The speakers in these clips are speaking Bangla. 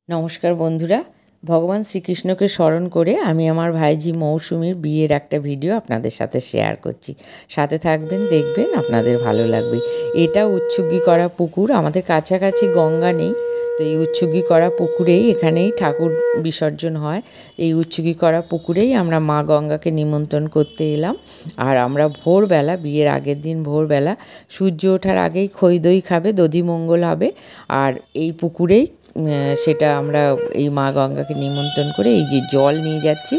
নমস্কার বন্ধুরা, ভগবান শ্রীকৃষ্ণকে স্মরণ করে আমি আমার ভাইজি মৌসুমীর বিয়ের একটা ভিডিও আপনাদের সাথে শেয়ার করছি। সাথে থাকবেন, দেখবেন, আপনাদের ভালো লাগবে। এটা উৎসুগি করা পুকুর, আমাদের কাছাকাছি গঙ্গা নেই, তো এই উৎসুগি করা পুকুরেই এখানেই ঠাকুর বিসর্জন হয়। এই উৎসুগি করা পুকুরেই আমরা মা গঙ্গাকে নিমন্ত্রণ করতে এলাম। আর আমরা ভোরবেলা, বিয়ের আগের দিন ভোরবেলা সূর্য ওঠার আগেই খই দই খাবে, দধিমঙ্গল হবে। আর এই পুকুরেই সেটা আমরা এই মা গঙ্গাকে নিমন্ত্রণ করে এই যে জল নিয়ে যাচ্ছি,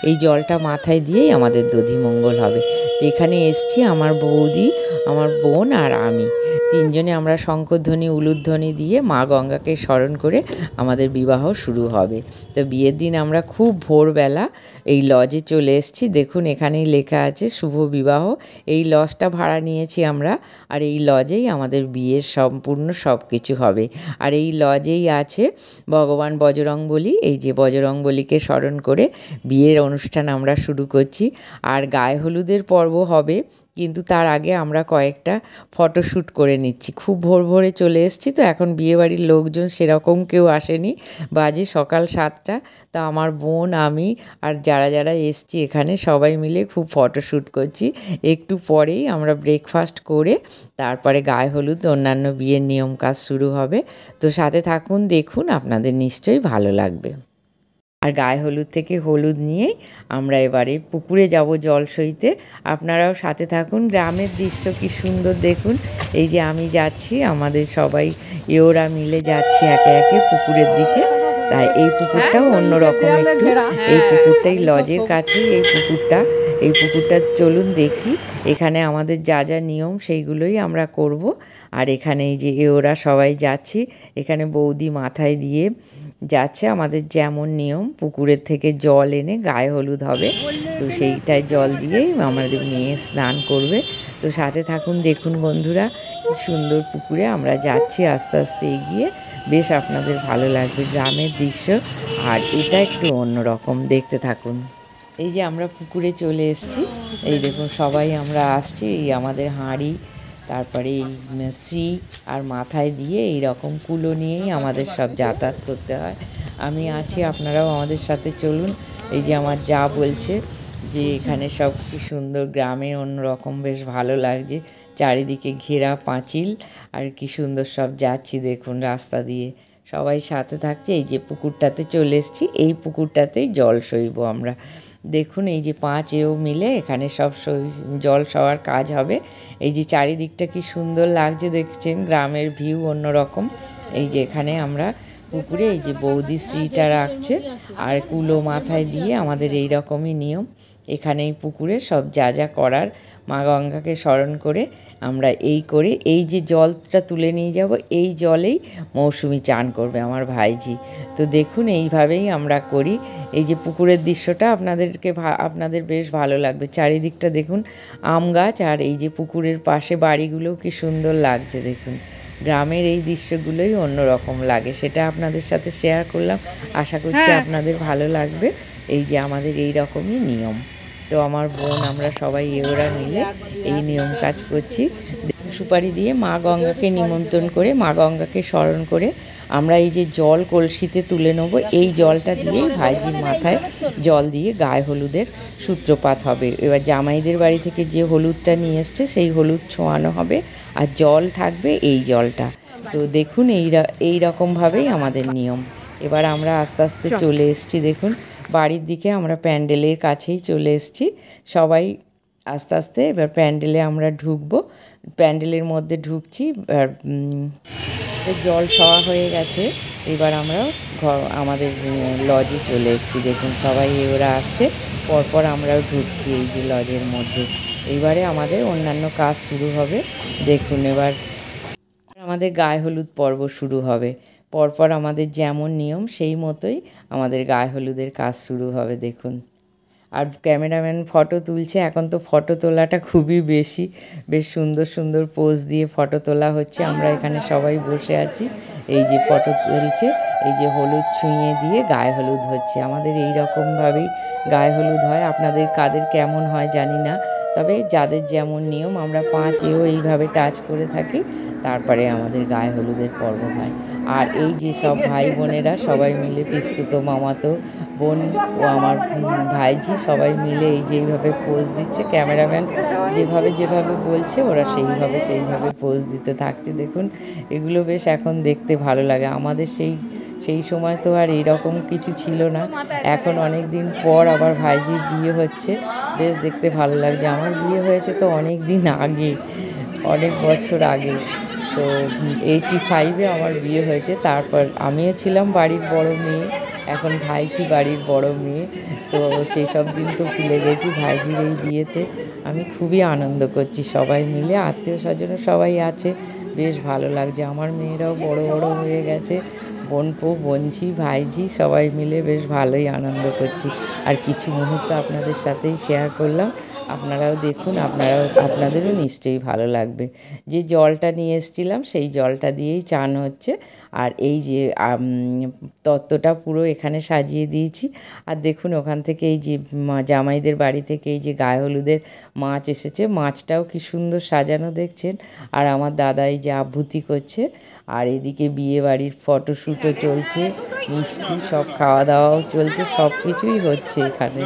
এই জলটা মাথায় দিয়েই আমাদের দধিমঙ্গল হবে। তো এখানে এসছি আমার বৌদি, আমার বোন আর আমি তিনজনে আমরা শঙ্খধ্বনি উলুধ্বনি দিয়ে মা গঙ্গাকে স্মরণ করে আমাদের বিবাহ শুরু হবে। তো বিয়ের দিন আমরা খুব ভোরবেলা এই লজে চলে এসেছি। দেখুন এখানেই লেখা আছে শুভ বিবাহ। এই লজটা ভাড়া নিয়েছি আমরা, আর এই লজেই আমাদের বিয়ের সম্পূর্ণ সব কিছু হবে। আর এই লজেই আছে ভগবান বজরংবলী। এই যে বজরংবলীকে স্মরণ করে বিয়ের অনুষ্ঠান আমরা শুরু করছি। আর গায়ে হলুদের পর্ব হবে, কিন্তু তার আগে আমরা কয়েকটা ফটোশ্যুট করে নিচ্ছি। খুব ভোর ভোরে চলে এসেছি, তো এখন বিয়েবাড়ির লোকজন সেরকম কেউ আসেনি, বাজে সকাল 7টা। তা আমার বোন, আমি আর যারা যারা এসছি এখানে সবাই মিলে খুব ফটোশ্যুট করছি। একটু পরেই আমরা ব্রেকফাস্ট করে তারপরে গায়ে হলুদ অন্যান্য বিয়ের নিয়ম কাজ শুরু হবে। তো সাথে থাকুন, দেখুন, আপনাদের নিশ্চয়ই ভালো লাগবে। আর গায়ে হলুদ থেকে হলুদ নিয়েই আমরা এবারে পুকুরে যাব জল সইতে। আপনারাও সাথে থাকুন। গ্রামের দৃশ্য কি সুন্দর দেখুন। এই যে আমি যাচ্ছি, আমাদের সবাই ওরা মিলে যাচ্ছি একে একে পুকুরের দিকে। তাই এই পুকুরটাও অন্যরকম একটু। এই পুকুরটাই লজের কাছেই এই পুকুরটা চলুন দেখি। এখানে আমাদের যা যা নিয়ম সেইগুলোই আমরা করব। আর এখানে এই যে ওরা সবাই যাচ্ছি, এখানে বৌদি মাথায় দিয়ে যাচ্ছে। আমাদের যেমন নিয়ম, পুকুরের থেকে জল এনে গায়ে হলুদ হবে, তো সেইটাই জল দিয়েই আমাদের মেয়ে স্নান করবে। তো সাথে থাকুন, দেখুন বন্ধুরা, কি সুন্দর পুকুরে আমরা যাচ্ছি আস্তে আস্তে এগিয়ে। বেশ আপনাদের ভালো লাগবে গ্রামের দৃশ্য, আর এটা একটু অন্যরকম, দেখতে থাকুন। এই যে আমরা পুকুরে চলে এসেছি, এই দেখুন সবাই আমরা আসছি। এই আমাদের হাঁড়ি, তারপরে এই শ্রী আর মাথায় দিয়ে এই রকম কুলো নিয়েই আমাদের সব যাতায়াত করতে হয়। আমি আছি, আপনারাও আমাদের সাথে চলুন। এই যে আমার যা বলছে যে এখানে সব কি সুন্দর, গ্রামের অন্যরকম, বেশ ভালো লাগছে। চারিদিকে ঘেরা পাঁচিল, আর কি সুন্দর সব যাচ্ছি দেখুন রাস্তা দিয়ে, সবাই সাথে থাকছে। এই যে পুকুরটাতে চলে এসেছি, এই পুকুরটাতেই জল সইব আমরা। দেখুন এই যে 5 মিলে এখানে সব জল সওয়ার কাজ হবে। এই যে চারিদিকটা কি সুন্দর লাগছে দেখছেন, গ্রামের ভিউ অন্যরকম। এই যে এখানে আমরা পুকুরে এই যে বৌদি শ্রীটা রাখছে, আর কুলো মাথায় দিয়ে আমাদের এই রকমই নিয়ম। এখানে এই পুকুরে সব যা যা করার মা গঙ্গাকে স্মরণ করে আমরা এই করি। এই যে জলটা তুলে নিয়ে যাব, এই জলেই মৌসুমি চান করবে আমার ভাইজি। তো দেখুন এইভাবেই আমরা করি। এই যে পুকুরের দৃশ্যটা আপনাদের বেশ ভালো লাগবে। চারিদিকটা দেখুন আম গাছ, আর এই যে পুকুরের পাশে বাড়িগুলোও কি সুন্দর লাগছে দেখুন। গ্রামের এই দৃশ্যগুলোই অন্যরকম লাগে, সেটা আপনাদের সাথে শেয়ার করলাম। আশা করছি আপনাদের ভালো লাগবে। এই যে আমাদের এই রকমই নিয়ম। তো আমার বোন, আমরা সবাই ওরা মিলে এই নিয়ম কাজ করছি। সুপারি দিয়ে মা গঙ্গাকে নিমন্ত্রণ করে মা গঙ্গাকে স্মরণ করে আমরা এই যে জল কলসিতে তুলে নেব। এই জলটা দিয়ে ভাইজির মাথায় জল দিয়ে গায়ে হলুদের সূত্রপাত হবে। এবার জামাইদের বাড়ি থেকে যে হলুদটা নিয়ে এসছে সেই হলুদ ছোঁয়ানো হবে, আর জল থাকবে এই জলটা। তো দেখুন এই রকমভাবেই আমাদের নিয়ম। এবার আমরা আস্তে আস্তে চলে এসেছি, দেখুন বাড়ির দিকে আমরা প্যান্ডেলের কাছেই চলে এসেছি সবাই আস্তে আস্তে। এবার প্যান্ডেলে আমরা ঢুকবো, প্যান্ডেলের মধ্যে ঢুকছি। জল খাওয়া হয়ে গেছে, এবার আমরা আমাদের লজে চলে এসেছি। দেখুন সবাই ওরা আসছে, পরপর আমরাও ঢুকছি এই যে লজের মধ্যে। এইবারে আমাদের অন্যান্য কাজ শুরু হবে। দেখুন এবার আমাদের গায়ে হলুদ পর্ব শুরু হবে। পরপর আমাদের যেমন নিয়ম সেই মতোই আমাদের গায়ে হলুদের কাজ শুরু হবে দেখুন। আর ক্যামেরাম্যান ফটো তুলছে। এখন তো ফটো তোলাটা খুবই বেশ সুন্দর সুন্দর পোজ দিয়ে ফটো তোলা হচ্ছে। আমরা এখানে সবাই বসে আছি, এই যে ফটো তুলছে। এই যে হলুদ ছুঁয়ে দিয়ে গায়ে হলুদ হচ্ছে। আমাদের এই রকমভাবেই গায়ে হলুদ হয়। আপনাদের কাদের কেমন হয় জানি না, তবে যাদের যেমন নিয়ম আমরা 5 এইভাবে টাচ করে থাকি, তারপরে আমাদের গায়ে হলুদের পর্ব হয়। আর এই যে সব ভাই বোনেরা সবাই মিলে, পিস্তুতো মামাতো বোন ও আমার ভাইঝি সবাই মিলে এই যে এইভাবে পোজ দিচ্ছে। ক্যামেরাম্যান যেভাবে যেভাবে বলছে ওরা সেইভাবে পোজ দিতে থাকছে। দেখুন এগুলো বেশ এখন দেখতে ভালো লাগে। আমাদের সেই সময় তো আর এইরকম কিছু ছিল না। এখন অনেক দিন পর আবার ভাইঝির বিয়ে হচ্ছে, বেশ দেখতে ভালো লাগছে। আমার বিয়ে হয়েছে তো অনেক দিন আগে, অনেক বছর আগে, তো 85-এ আমার বিয়ে হয়েছে। তারপর আমিও ছিলাম বাড়ির বড় মেয়ে, এখন ভাইঝি বাড়ির বড় মেয়ে। তো সেই সব দিন তো ভুলে গেছি। ভাইঝির এই বিয়েতে আমি খুবই আনন্দ করছি, সবাই মিলে, আত্মীয় স্বজনও সবাই আছে, বেশ ভালো লাগছে। আমার মেয়েরাও বড় বড় হয়ে গেছে, বোনপো বোনঝি ভাইঝি সবাই মিলে বেশ ভালোই আনন্দ করছি। আর কিছু মুহূর্ত আপনাদের সাথেই শেয়ার করলাম, আপনারাও দেখুন, আপনাদেরও নিশ্চয়ই ভালো লাগবে। যে জলটা নিয়ে এসেছিলাম সেই জলটা দিয়েই চান হচ্ছে। আর এই যে তত্ত্বটা পুরো এখানে সাজিয়ে দিয়েছি। আর দেখুন ওখান থেকে এই যে জামাইদের বাড়ি থেকে এই যে গায়ে হলুদের মাছ এসেছে, মাছটাও কি সুন্দর সাজানো দেখছেন। আর আমার দাদা এই যে আভূতি করছে। আর এদিকে বিয়ে বাড়ির ফটোশ্যুটও চলছে, মিষ্টি সব খাওয়া দাওয়াও চলছে, সব কিছুই হচ্ছে এখানে।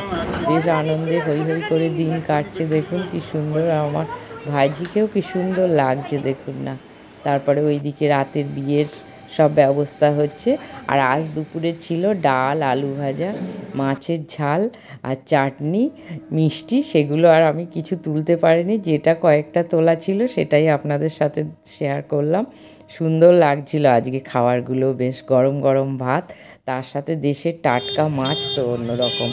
বেশ আনন্দে হৈ হৈ করে দিন কাটছে। দেখুন কি সুন্দর, আমার ভাইঝিকেও কি সুন্দর লাগছে দেখুন না। তারপরে ওইদিকে রাতের বিয়ের সব ব্যবস্থা হচ্ছে। আর আজ দুপুরে ছিল ডাল, আলু ভাজা, মাছের ঝাল আর চাটনি, মিষ্টি। সেগুলো আর আমি কিছু তুলতে পারিনি, যেটা কয়েকটা তোলা ছিল সেটাই আপনাদের সাথে শেয়ার করলাম। সুন্দর লাগছিল আজকে খাবারগুলো, বেশ গরম গরম ভাত, তার সাথে দেশের টাটকা মাছ, তো অন্যরকম।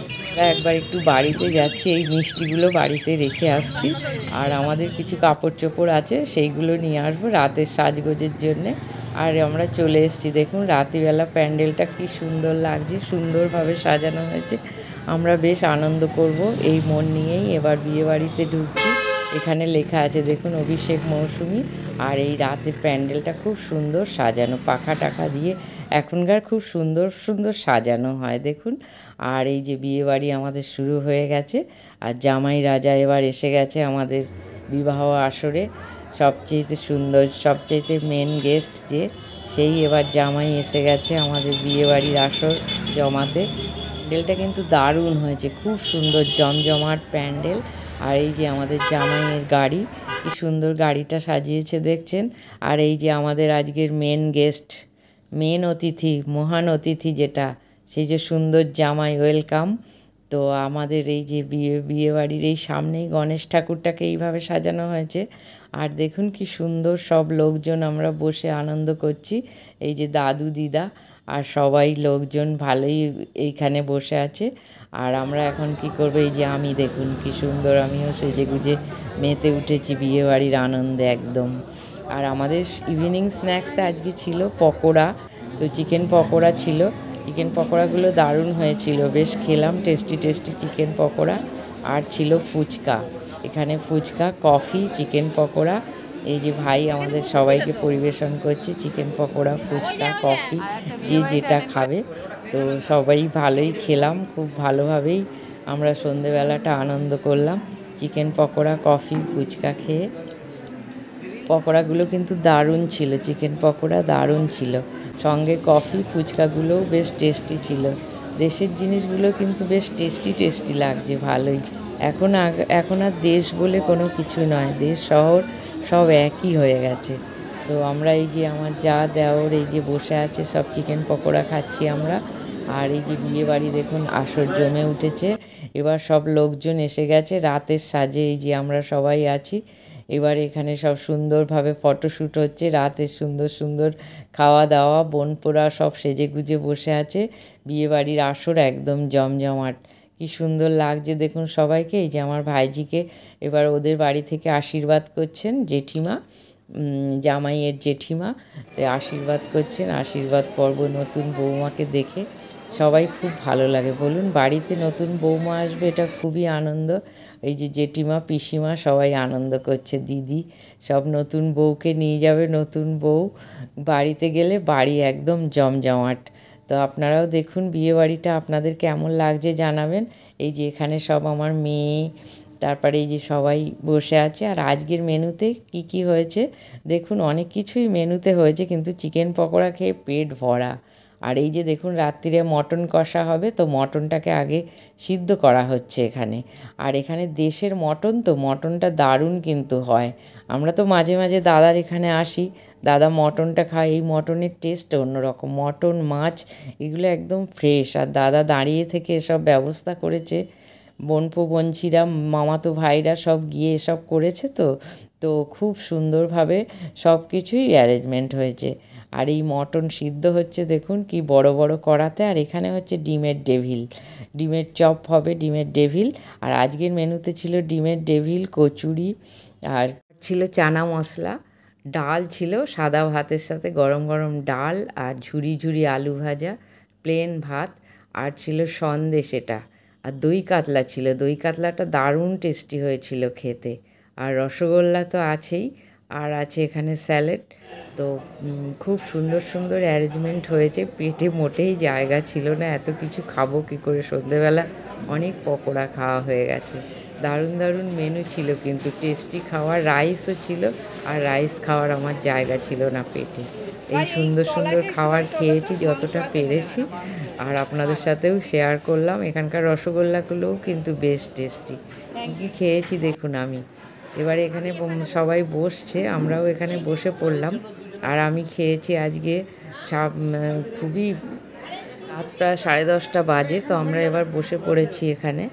একবার একটু বাড়িতে যাচ্ছি, এই মিষ্টিগুলো বাড়িতে রেখে আসছি। আর আমাদের কিছু কাপড় চোপড় আছে, সেইগুলো নিয়ে আসবো রাতের সাজগোজের জন্যে। আর আমরা চলে এসেছি। দেখুন রাত্রিবেলা প্যান্ডেলটা কি সুন্দর লাগছে, সুন্দরভাবে সাজানো হয়েছে। আমরা বেশ আনন্দ করব এই মন নিয়েই এবার বিয়ে বাড়িতে ঢুকছি। এখানে লেখা আছে দেখুন অভিষেক মৌসুমী। আর এই রাতের প্যান্ডেলটা খুব সুন্দর সাজানো, পাখা টাখা দিয়ে এখনকার খুব সুন্দর সুন্দর সাজানো হয় দেখুন। আর এই যে বিয়ে বাড়ি আমাদের শুরু হয়ে গেছে। আর জামাই রাজা এবার এসে গেছে আমাদের বিবাহ আসরে। সবচেয়ে সুন্দর, সবচেয়ে মেন গেস্ট যে, সেই এবার জামাই এসে গেছে আমাদের বিয়ে বাড়ির আসর জমাতে। প্যান্ডেলটা কিন্তু দারুণ হয়েছে, খুব সুন্দর জমজমাট প্যান্ডেল। আর এই যে আমাদের জামাইয়ের গাড়ি, কি সুন্দর গাড়িটা সাজিয়েছে দেখছেন। আর এই যে আমাদের আজকের মেন গেস্ট, মেন অতিথি, মহান অতিথি যেটা, সেই যে সুন্দর জামাই, ওয়েলকাম। তো আমাদের এই যে বিয়ে বাড়ির এই সামনেই গণেশ ঠাকুরটাকে এইভাবে সাজানো হয়েছে। আর দেখুন কি সুন্দর সব লোকজন আমরা বসে আনন্দ করছি। এই যে দাদু দিদা আর সবাই লোকজন ভালোই এইখানে বসে আছে। আর আমরা এখন কি করব, এই যে আমি দেখুন কি সুন্দর, আমিও সেজে গুজে মেতে উঠেছি বিয়ে বাড়ির আনন্দে একদম। আর আমাদের ইভিনিং স্ন্যাক্সে আজকে ছিল পকোড়া, তো চিকেন পকোড়া ছিল। চিকেন পকোড়াগুলো দারুণ হয়েছিল, বেশ খেলাম টেস্টি টেস্টি চিকেন পকোড়া। আর ছিল ফুচকা, এখানে ফুচকা, কফি, চিকেন পকোড়া। এই যে ভাই আমাদের সবাইকে পরিবেশন করছে চিকেন পকোড়া, ফুচকা, কফি, যে যেটা খাবে। তো সবাই ভালোই খেলাম, খুব ভালোভাবেই আমরা সন্ধেবেলাটা আনন্দ করলাম চিকেন পকোড়া, কফি, ফুচকা খেয়ে। পকোড়াগুলো কিন্তু দারুণ ছিল, চিকেন পকোড়া দারুণ ছিল, সঙ্গে কফি, ফুচকাগুলোও বেশ টেস্টি ছিল। দেশের জিনিসগুলো কিন্তু বেশ টেস্টি টেস্টি লাগছে ভালোই। এখন আর দেশ বলে কোনো কিছু নয়, দেশ শহর সব একই হয়ে গেছে। তো আমরা এই যে আমার যা দেওর এই যে বসে আছে, সব চিকেন পকোড়া খাচ্ছি আমরা। আর এই যে বিয়ে বাড়ি দেখুন আসর জমে উঠেছে, এবার সব লোকজন এসে গেছে রাতের সাজে। এই যে আমরা সবাই আছি, এবার এখানে সব সুন্দরভাবে ফটোশ্যুট হচ্ছে, রাতে সুন্দর সুন্দর খাওয়া দাওয়া, বোনপোরা সব সেজে গুজে বসে আছে। বিয়েবাড়ির আসর একদম জমজমাট, কি সুন্দর লাগছে দেখুন সবাইকে। এই যে আমার ভাইজিকে এবার ওদের বাড়ি থেকে আশীর্বাদ করছেন জেঠিমা, জামাইয়ের জেঠিমা, তো আশীর্বাদ করছেন। আশীর্বাদ পর্ব নতুন বৌমাকে দেখে সবাই খুব ভালো লাগে, বলুন বাড়িতে নতুন বৌমা আসবে, এটা খুবই আনন্দ। এই যে জেঠিমা, পিসিমা সবাই আনন্দ করছে, দিদি সব নতুন বউকে নিয়ে যাবে, নতুন বউ বাড়িতে গেলে বাড়ি একদম জমজমাট। তো আপনারাও দেখুন বিয়ে বাড়িটা আপনাদের কেমন লাগছে জানাবেন। এই যে এখানে সব আমার মেয়ে, তারপরে এই যে সবাই বসে আছে। আর আজকের মেনুতে কি কি হয়েছে দেখুন, অনেক কিছুই মেনুতে হয়েছে, কিন্তু চিকেন পকোড়া খেয়ে পেট ভরা। আর এই যে দেখুন রাত্রিরে মটন কষা হবে, তো মটনটাকে আগে সিদ্ধ করা হচ্ছে এখানে। আর এখানে দেশের মটন, তো মটনটা দারুণ কিন্তু হয়। আমরা তো মাঝে মাঝে দাদার এখানে আসি, দাদা মটনটা খায়, এই মটনের টেস্ট অন্যরকম। মটন, মাছ এগুলো একদম ফ্রেশ। আর দাদা দাঁড়িয়ে থেকে এসব ব্যবস্থা করেছে, বোনপো বোনঝিরা, মামাতো ভাইরা সব গিয়ে এসব করেছে। তো তো খুব সুন্দরভাবে সব কিছুই অ্যারেঞ্জমেন্ট হয়েছে। আর এই মটন সিদ্ধ হচ্ছে দেখুন কি বড় বড় কড়াতে। আর এখানে হচ্ছে ডিমের ডেভিল, ডিমের চপ হবে, ডিমের ডেভিল। আর আজকের মেনুতে ছিল ডিমের ডেভিল, কচুরি, আর ছিল চানা মশলা, ডাল ছিল, সাদা ভাতের সাথে গরম গরম ডাল, আর ঝুরি ঝুরি আলু ভাজা, প্লেন ভাত, আর ছিল সন্দেশ এটা। আর দই কাতলা ছিল, দই কাতলাটা দারুণ টেস্টি হয়েছিল খেতে। আর রসগোল্লা তো আছেই, আর আছে এখানে স্যালাড। তো খুব সুন্দর সুন্দর অ্যারেঞ্জমেন্ট হয়েছে। পেটে মোটেই জায়গা ছিল না, এত কিছু খাবো কী করে। সন্ধ্যেবেলা অনেক পকোড়া খাওয়া হয়ে গেছে। দারুণ দারুণ মেনু ছিল, কিন্তু টেস্টি খাওয়ার রাইসও ছিল। আর রাইস খাওয়ার আমার জায়গা ছিল না পেটে। এই সুন্দর সুন্দর খাবার খেয়েছি যতটা পেরেছি, আর আপনাদের সাথেও শেয়ার করলাম। এখানকার রসগোল্লাগুলোও কিন্তু বেশ টেস্টি। কী কী খেয়েছি দেখুন আমি। এবারে এখানে সবাই বসছে, আমরাও এখানে বসে পড়লাম। আর আমি খেয়েছি আজকে খুবই রাত প্রায় 10:30 বাজে। তো আমরা এবার বসে পড়েছি এখানে।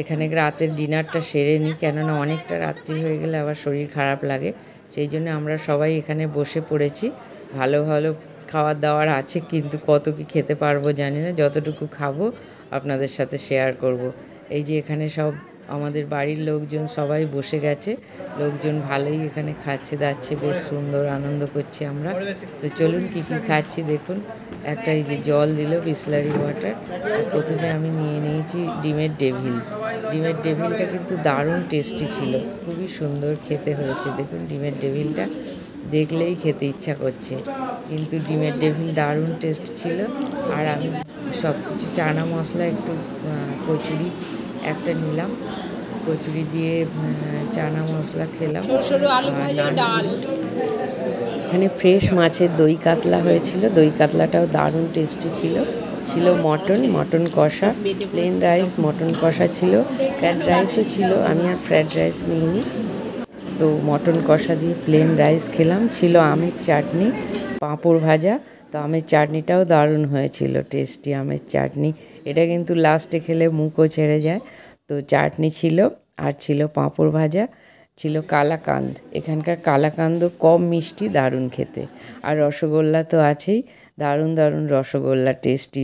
এখানে রাতের ডিনারটা সেরে নিই, কেননা অনেকটা রাত্রি হয়ে গেলে আবার শরীর খারাপ লাগে। সেই জন্য আমরা সবাই এখানে বসে পড়েছি। ভালো ভালো খাবার দাবার আছে, কিন্তু কত কি খেতে পারবো জানি না। যতটুকু খাবো আপনাদের সাথে শেয়ার করব। এই যে এখানে সব আমাদের বাড়ির লোকজন সবাই বসে গেছে। লোকজন ভালোই এখানে খাচ্ছে দাচ্ছে, বেশ সুন্দর আনন্দ করছি আমরা। তো চলুন কী কী খাচ্ছি দেখুন। একটা এই যে জল দিল, বিসলারি ওয়াটার। প্রথমে আমি নিয়ে নিয়েছি ডিমের ডেভিল। ডিমের ডেভিলটা কিন্তু দারুণ টেস্টি ছিল, খুবই সুন্দর খেতে হয়েছে। দেখুন ডিমের ডেভিলটা দেখলেই খেতে ইচ্ছা করছে, কিন্তু ডিমের ডেভিল দারুণ টেস্ট ছিল। আর আমি সব কিছু চানা মশলা, একটু কচুরি একটা নিলাম, কচুরি দিয়ে চানা মশলা খেলাম। এখানে ফ্রেশ মাছের দই কাতলা হয়েছিল, দই কাতলাটাও দারুণ টেস্টি ছিল। ছিল মটন কষা, প্লেন রাইস, মটন কষা ছিল, ফ্রায়েড রাইসও ছিল। আমি আর ফ্রায়েড রাইস নিইনি, তো মটন কষা দিয়ে প্লেন রাইস খেলাম। ছিল আমের চাটনি, পাঁপড় ভাজা। তো আমের চাটনিটাও দারুণ হয়েছিল, টেস্টি আমের চাটনি। এটা কিন্তু লাস্টে খেলে মুখও ছেড়ে যায়। তো চাটনি ছিল, আর ছিল পাঁপড় ভাজা, ছিল কালাকাঁদ। এখানকার কালাকাঁদও কম মিষ্টি, দারুণ খেতে। আর রসগোল্লা তো আছেই, দারুণ দারুণ rasgulla, tasty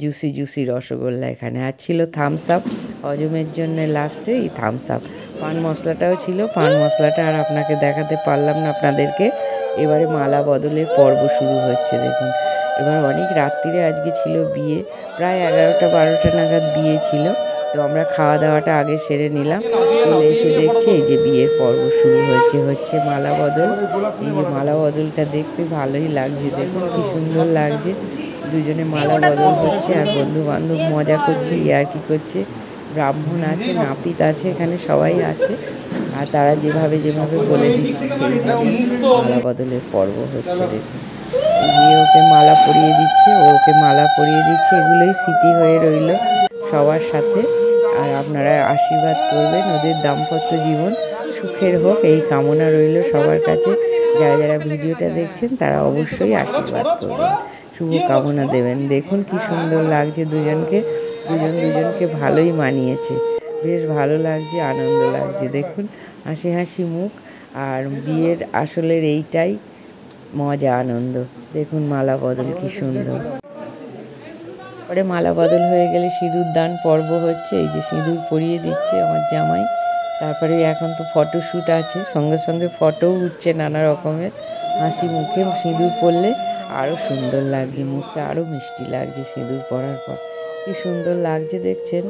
juicy juicy rasgulla এখানে। আর ছিল থামস আপ, হজমের জন্য লাস্টে এই থামস আপ। পান মশলাটাও ছিল, পান মশলাটা আর আপনাকে দেখাতে পারলাম না আপনাদেরকে। এবারে মালা বদলের পর্ব শুরু হচ্ছে দেখুন। এবার অনেক রাত্রিরে আজকে ছিল বিয়ে, প্রায় 11টা-12টা নাগাদ বিয়ে ছিল। তো আমরা খাওয়া দাওয়াটা আগে সেরে নিলাম। চলে এসে দেখছি এই যে বিয়ের পর্ব শুরু হচ্ছে মালা বদল। এই যে মালা বদলটা দেখতে ভালোই লাগছে, দেখুন কি সুন্দর লাগছে। দুজনে মালা বদল হচ্ছে, আর বন্ধু বান্ধব মজা করছে, ইয়ার্কি করছে। ব্রাহ্মণ আছে, নাপিত আছে, এখানে সবাই আছে। আর তারা যেভাবে যেভাবে বলে দিচ্ছে সেইভাবে মালা বদলের পর্ব হচ্ছে দেখুন। ওকে মালা পরিয়ে দিচ্ছে, ওকে মালা পরিয়ে দিচ্ছে। এগুলোই স্মৃতি হয়ে রইল সবার সাথে। আর আপনারা আশীর্বাদ করবেন, ওদের দাম্পত্য জীবন সুখের হোক, এই কামনা রইল সবার কাছে। যারা যারা ভিডিওটা দেখছেন তারা অবশ্যই আশীর্বাদ করবেন, শুভ কামনা দেবেন। দেখুন কি সুন্দর লাগছে দুজনকে, দুজনকে ভালোই মানিয়েছে, বেশ ভালো লাগছে, আনন্দ লাগছে। দেখুন হাসি হাসি মুখ। আর বিয়ের আসলের এইটাই মজা, আনন্দ। দেখুন মালা বদল কি সুন্দর। পরে মালা বদল হয়ে গেলে সিঁদুর দান পর্ব হচ্ছে। এই যে সিঁদুর পরিয়ে দিচ্ছে আমার জামাই। তারপরে এখন তো ফটোশ্যুট আছে, সঙ্গে সঙ্গে ফটোও উঠছে নানা রকমের। হাসি মুখে সিঁদুর পরলে আরও সুন্দর লাগছে, মুখটা আরও মিষ্টি লাগছে সিঁদুর পরার পর। কি সুন্দর লাগছে দেখছেন,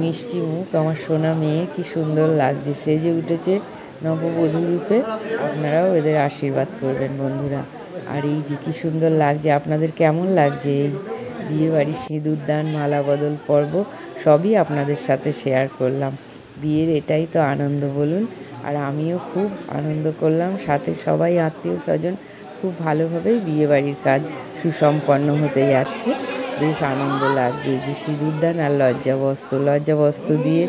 মিষ্টি মুখ আমার সোনা মেয়ে, কি সুন্দর লাগছে, সেজে উঠেছে নববধূ রূপে। আপনারাও এদের আশীর্বাদ করবেন বন্ধুরা। আর এই যে কি সুন্দর লাগছে, আপনাদের কেমন লাগছে এই বিয়েবাড়ির সিঁদুর দান, মালা বদল পর্ব, সবই আপনাদের সাথে শেয়ার করলাম। বিয়ের এটাই তো আনন্দ বলুন। আর আমিও খুব আনন্দ করলাম, সাথে সবাই আত্মীয় স্বজন খুব ভালোভাবেই বিয়েবাড়ির কাজ সুসম্পন্ন হতে যাচ্ছে। বেশ আনন্দ লাগছে। এই যে সিঁদুরদান আর লজ্জাবস্ত্র দিয়ে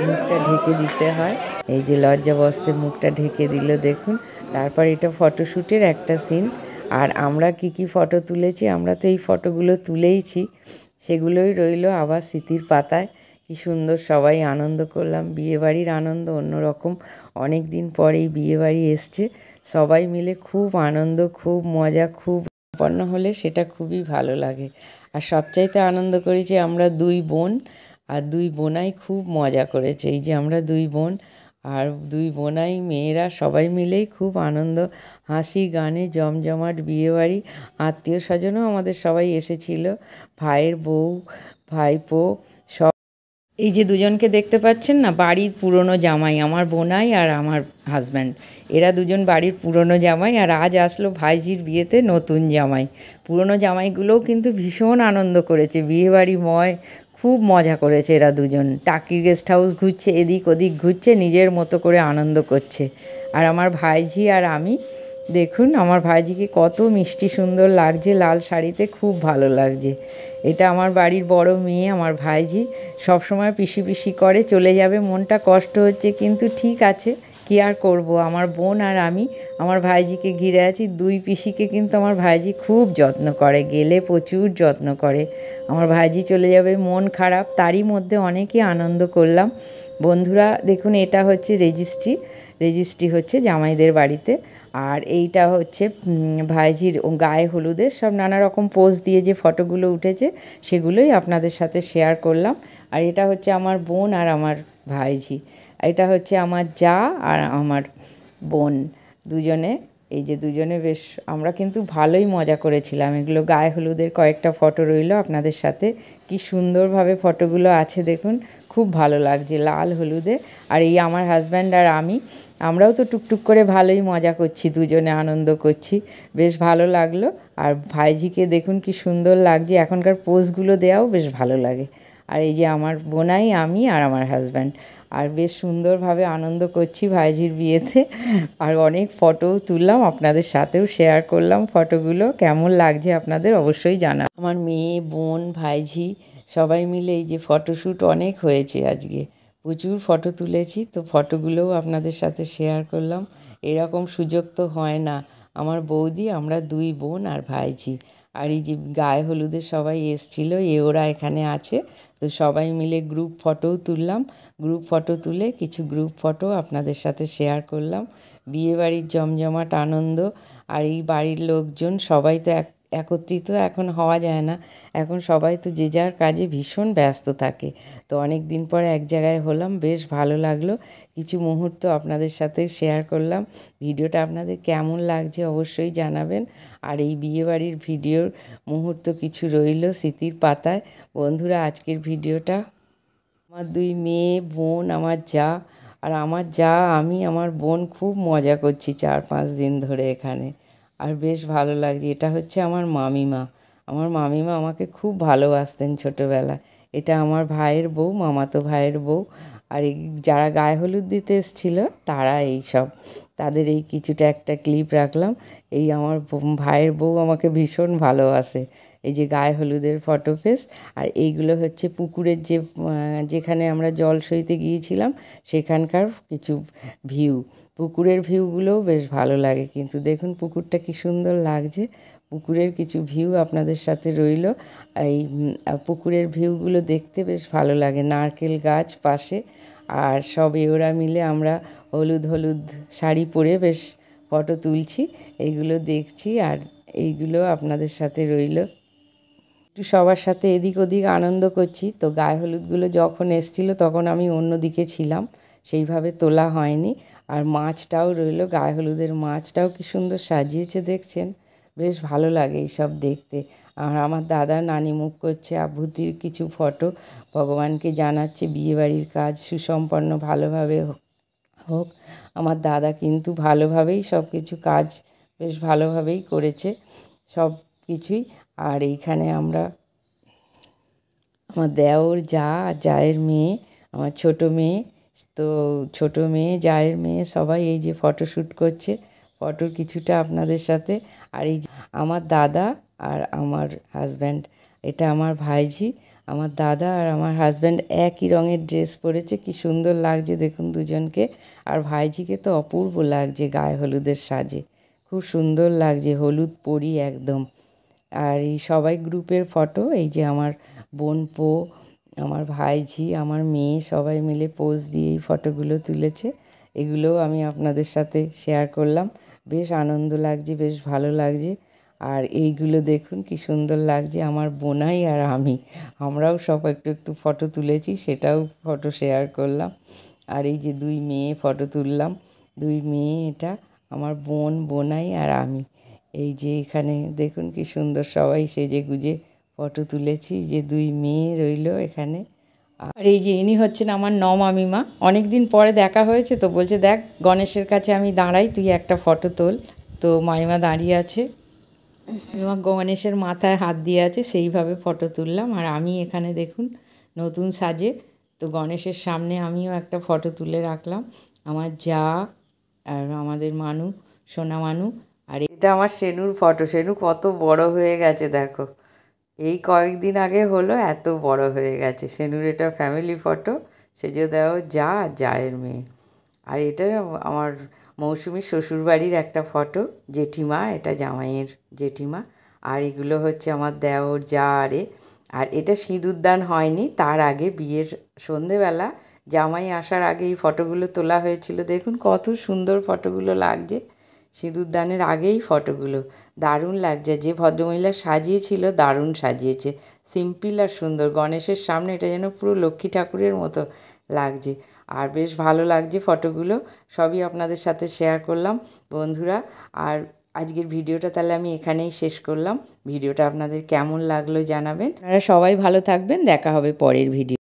মুখটা ঢেকে দিতে হয়। এই যে লজ্জাবস্ত্রে মুখটা ঢেকে দিল দেখুন। তারপর এটা ফটোশ্যুটের একটা সিন। আর আমরা কি ফটো তুলেছি, আমরা তো এই ফটোগুলো তুলেইছি, সেগুলোই রইল আবার স্মৃতির পাতায়। কি সুন্দর সবাই আনন্দ করলাম। বিয়েবাড়ির আনন্দ অন্যরকম। অনেক দিন পরেই বিয়েবাড়ি এসছে, সবাই মিলে খুব আনন্দ, খুব মজা, খুব সম্পন্ন হলে সেটা খুবই ভালো লাগে। আর সবচাইতে আনন্দ করেছি আমরা দুই বোন, আর দুই বোনাই খুব মজা করেছে। এই যে আমরা দুই বোন আর দুই বোনাই মেয়েরা সবাই মিলেই খুব আনন্দ, হাসি গানে জমজমাট বিয়েবাড়ি। আত্মীয় স্বজনও আমাদের সবাই এসেছিল, ভাইয়ের বউ, ভাইপো সব। এই যে দুজনকে দেখতে পাচ্ছেন না, বাড়ির পুরনো জামাই, আমার বোনাই আর আমার হাজব্যান্ড, এরা দুজন বাড়ির পুরনো জামাই। আর আজ আসলো ভাইজির বিয়েতে নতুন জামাই। পুরনো জামাইগুলোও কিন্তু ভীষণ আনন্দ করেছে, বিয়েবাড়িময় খুব মজা করেছে এরা দুজন। টাকির গেস্ট হাউস ঘুরছে, এদিক ওদিক ঘুরছে, নিজের মতো করে আনন্দ করছে। আর আমার ভাইঝি আর আমি, দেখুন আমার ভাইজিকে কত মিষ্টি সুন্দর লাগছে লাল শাড়িতে, খুব ভালো লাগছে। এটা আমার বাড়ির বড় মেয়ে, আমার ভাইজি। সবসময় পিসি পিসি করে, চলে যাবে, মনটা কষ্ট হচ্ছে, কিন্তু ঠিক আছে, কী আর করবো। আমার বোন আর আমি আমার ভাইজিকে ঘিরে আছি। দুই পিসিকে কিন্তু আমার ভাইজি খুব যত্ন করে, গেলে প্রচুর যত্ন করে। আমার ভাইজি চলে যাবে, মন খারাপ, তারই মধ্যে অনেকই আনন্দ করলাম। বন্ধুরা দেখুন, এটা হচ্ছে রেজিস্ট্রি হচ্ছে জামাইদের বাড়িতে। আর এইটা হচ্ছে ভাইঝির গায়ে হলুদের সব নানা রকম পোজ দিয়ে যে ফটোগুলো উঠেছে, সেগুলোই আপনাদের সাথে শেয়ার করলাম। আর এটা হচ্ছে আমার বোন আর আমার ভাইঝি, এটা হচ্ছে আমার জা আর আমার বোন দুজনে। এই যে দুজনে বেশ আমরা কিন্তু ভালোই মজা করেছিলাম। এগুলো গায়ে হলুদের কয়েকটা ফটো রইল আপনাদের সাথে। কি সুন্দরভাবে ফটোগুলো আছে দেখুন, খুব ভালো লাগছে লাল হলুদে। আর এই আমার হাজব্যান্ড আর আমরাও তো টুকটুক করে ভালোই মজা করছি, দুজনে আনন্দ করছি, বেশ ভালো লাগলো। আর ভাইঝিকে দেখুন কি সুন্দর লাগছে, এখনকার পোজগুলো দেওয়াও বেশ ভালো লাগে। আর এই যে আমার বোনাই, আমি আর আমার হাজব্যান্ড, আর বেশ সুন্দরভাবে আনন্দ করছি ভাইঝির বিয়েতে। আর অনেক ফটোও তুললাম, আপনাদের সাথেও শেয়ার করলাম ফটোগুলো। কেমন লাগছে আপনাদের অবশ্যই জানাবেন। আমার মেয়ে, বোন, ভাইঝি সবাই মিলে এই যে ফটোশ্যুট অনেক হয়েছে আজকে, প্রচুর ফটো তুলেছি, তো ফটোগুলোও আপনাদের সাথে শেয়ার করলাম। এরকম সুযোগ তো হয় না। আমার বৌদি, আমরা দুই বোন আর ভাইঝি। আর এই যে গায়ে হলুদে সবাই এসছিল, ওরা এখানে আছে, তো সবাই মিলে গ্রুপ ফটোও তুললাম। গ্রুপ ফটো তুলে কিছু গ্রুপ ফটো আপনাদের সাথে শেয়ার করলাম। বিয়েবাড়ির জমজমাট আনন্দ। আর এই বাড়ির লোকজন সবাই তো একত্রিত এখন হওয়া যায় না, এখন সবাই তো যে যার কাজে ভীষণ ব্যস্ত থাকে। তো অনেক দিন পরে এক জায়গায় হলাম, বেশ ভালো লাগলো। কিছু মুহূর্ত আপনাদের সাথে শেয়ার করলাম। ভিডিওটা আপনাদের কেমন লাগছে অবশ্যই জানাবেন। আর এই বিয়েবাড়ির ভিডিওর মুহূর্ত কিছু রইল স্মৃতির পাতায়। বন্ধুরা আজকের ভিডিওটা, আমার দুই মেয়ে, বোন, আমার জা, আর আমার জা, আমি, আমার বোন খুব মজা করছি 4-5 দিন ধরে এখানে। আর বেশ ভালো লাগছে। এটা হচ্ছে আমার মামিমা। আমার মামিমা আমাকে খুব ভালোবাসতেন ছোটোবেলায়। এটা আমার ভাইয়ের বউ, মামাতো ভাইয়ের বউ। আর এই যারা গায়ে হলুদ দিতে এসেছিল তারা এই সব, তাদের এই কিছুটা একটা ক্লিপ রাখলাম। এই আমার ভাইয়ের বউ আমাকে ভীষণ ভালোবাসে। এই যে গায়ে হলুদের ফটো ফেস। আর এইগুলো হচ্ছে পুকুরের যেখানে আমরা জল সইতে গিয়েছিলাম সেখানকার কিছু ভিউ। পুকুরের ভিউগুলোও বেশ ভালো লাগে, কিন্তু দেখুন পুকুরটা কি সুন্দর লাগছে। পুকুরের কিছু ভিউ আপনাদের সাথে রইল। এই পুকুরের ভিউগুলো দেখতে বেশ ভালো লাগে, নারকেল গাছ পাশে। আর সব ওরা মিলে আমরা হলুদ হলুদ শাড়ি পরে বেশ ফটো তুলছি, এইগুলো দেখছি। আর এইগুলো আপনাদের সাথে রইল, একটু সবার সাথে এদিক ওদিক আনন্দ করছি। তো গায়ে হলুদগুলো যখন এসেছিলো তখন আমি অন্য দিকে ছিলাম, সেইভাবে তোলা হয়নি। আর মাছটাও রইলো, গায়ে হলুদের মাছটাও কি সুন্দর সাজিয়েছে দেখছেন, বেশ ভালো লাগে এইসব দেখতে। আর আমার দাদা নানি মুখ করছে আভূতির কিছু ফটো, ভগবানকে জানাচ্ছে বিয়েবাড়ির কাজ সুসম্পন্ন ভালোভাবে হোক। আমার দাদা কিন্তু ভালোভাবেই সব কিছু কাজ বেশ ভালোভাবেই করেছে সব কিছুই। আর এইখানে আমরা, আমার দেওর, জায়ের মেয়ে, আমার ছোটো মেয়ে, তো ছোট মেয়ে, জায়ের মেয়ে সবাই এই যে ফটোশ্যুট করছে। ফটোর কিছুটা আপনাদের সাথে। আর এই আমার দাদা আর আমার হাজব্যান্ড, এটা আমার ভাইঝি। আমার দাদা আর আমার হাজব্যান্ড একই রঙের ড্রেস পরেছে, কি সুন্দর লাগছে দেখুন দুজনকে। আর ভাইঝিকে তো অপূর্ব লাগছে গায়ে হলুদের সাজে, খুব সুন্দর লাগছে, হলুদ পরি একদম। আর এই সবাই গ্রুপের ফটো। এই যে আমার বোনপো, আমার ভাইঝি, আমার মেয়ে সবাই মিলে পোজ দিয়ে এই ফটোগুলো তুলেছে। এগুলোও আমি আপনাদের সাথে শেয়ার করলাম। বেশ আনন্দ লাগছে, বেশ ভালো লাগছে। আর এইগুলো দেখুন কি সুন্দর লাগছে, আমার বোনাই আর আমরাও সব একটু একটু ফটো তুলেছি, সেটাও ফটো শেয়ার করলাম। আর এই যে দুই মেয়ে ফটো তুললাম, দুই মেয়ে, এটা আমার বোন, বোনাই আর আমি। এই যে এখানে দেখুন কি সুন্দর সবাই সেজে গুজে ফটো তুলেছি, যে দুই মেয়ে রইল এখানে। আর এই যে ইনি হচ্ছেন আমার নমামিমা। অনেক দিন পরে দেখা হয়েছে, তো বলছে দেখ গণেশের কাছে আমি দাঁড়াই, তুই একটা ফটো তোল। তো মাইমা দাঁড়িয়ে আছে, মাইমা গণেশের মাথায় হাত দিয়ে আছে, সেইভাবে ফটো তুললাম। আর আমি এখানে দেখুন নতুন সাজে, তো গণেশের সামনে আমিও একটা ফটো তুলে রাখলাম। আমার যা আর আমাদের মানু, সোনা মানু। আর এটা আমার সেনুর ফটো। সেনু কত বড় হয়ে গেছে দেখো, এই কয়েকদিন আগে হলো এত বড় হয়ে গেছে। সেনুর এটা ফ্যামিলি ফটো, সেজে দেওয়া যা আর জায়ের মেয়ে। আর এটা আমার মৌসুমীর শ্বশুরবাড়ির একটা ফটো, জেঠিমা, এটা জামাইয়ের জেঠিমা। আর এগুলো হচ্ছে আমার দেওর, যা আরে। আর এটা সিঁদুরদান হয়নি, তার আগে বিয়ের সন্ধেবেলা জামাই আসার আগে এই ফটোগুলো তোলা হয়েছিল। দেখুন কত সুন্দর ফটোগুলো লাগছে, সিঁদুরদানের আগেই ফটোগুলো দারুণ লাগছে। যে ভদ্রমহিলা সাজিয়েছিল দারুণ সাজিয়েছে, সিম্পল আর সুন্দর। গণেশের সামনে এটা যেন পুরো লক্ষ্মী ঠাকুরের মতো লাগছে। আর বেশ ভালো লাগছে ফটোগুলো, সবই আপনাদের সাথে শেয়ার করলাম বন্ধুরা। আর আজকের ভিডিওটা তাহলে আমি এখানেই শেষ করলাম। ভিডিওটা আপনাদের কেমন লাগলো জানাবেন। আপনারা সবাই ভালো থাকবেন, দেখা হবে পরের ভিডিও।